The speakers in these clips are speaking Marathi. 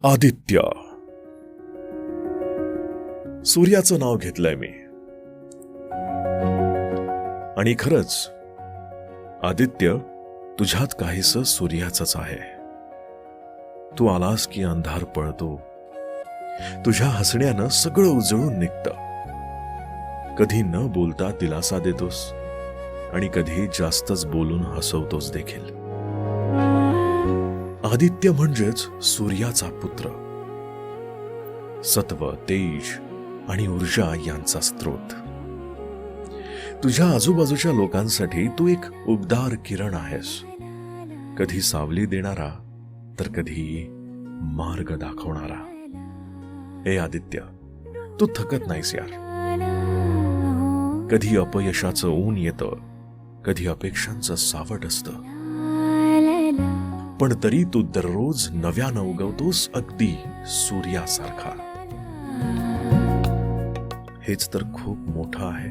आदित्य. सूर्याचं नाव घेतलंय मी. आणि खरंच आदित्य, तुझ्यात काहीसं सूर्याचंच आहे. तू आलास की अंधार पळतो. तुझ्या हसण्यानं सगळं उजळून निघतं. कधी न बोलता दिलासा देतोस आणि कधी जास्तच बोलून हसवतोस देखील. आदित्य म्हणजेच सूर्याचा पुत्र. सत्व, तेज आणि ऊर्जा यांचा स्रोत. तुझ्या आजूबाजूच्या लोकांसाठी तू एक उबदार किरण आहेस. कधी सावली देणारा तर कधी मार्ग दाखवणारा. हे आदित्य, तू थकत नाहीस यार. कधी अपयशाचं ऊन येतं, कधी अपेक्षांचं सावट असतं, पण तरी तू दररोज नव्यानं उगवतोस, अगदी सूर्यासारखा. हेच तर खूप मोठं आहे.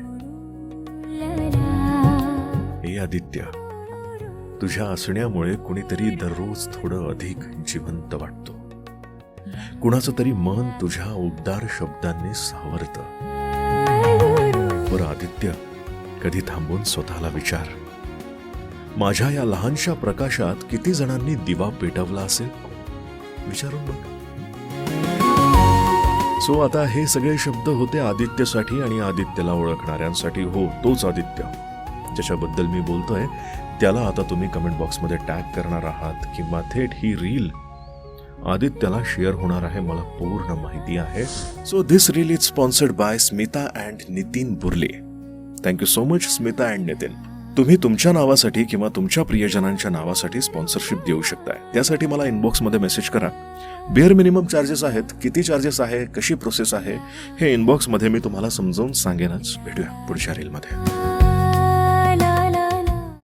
हे आदित्य, तुझ्या असण्यामुळे कुणीतरी दररोज थोडं अधिक जिवंत वाटतो. कुणाचं तरी मन तुझ्या उबदार शब्दांनी सावरतं. बरं आदित्य, कधी थांबून स्वतःला विचार, माझ्या या लहानशा प्रकाशात किती जणांनी दिवा पेटवला असेल? विचारून बघ. सो आता हे सगळे शब्द होते आदित्यसाठी आणि आदित्यला ओळखणाऱ्यांसाठी. हो, तोच आदित्य ज्याच्याबद्दल मी बोलतोय त्याला आता तुम्ही कमेंट बॉक्समध्ये टॅग करणार आहात किंवा थेट ही रील आदित्यला शेअर होणार आहे, मला पूर्ण माहिती आहे. So this reel is sponsored by Smita and Nitin Burle. Thank you so much Smita and Nitin. तुम्ही तुमच्या नावासाठी किंवा तुमच्या प्रियजनांच्या नावासाठी स्पॉन्सरशिप देऊ शकताय. त्यासाठी मला इनबॉक्समध्ये मेसेज करा. बेअर मिनिमम चार्जेस आहेत. किती चार्जेस आहे, कशी प्रोसेस आहे, हे इनबॉक्समध्ये मी तुम्हाला समजावून सांगेनच. भेटूया पुढच्या रीलमध्ये.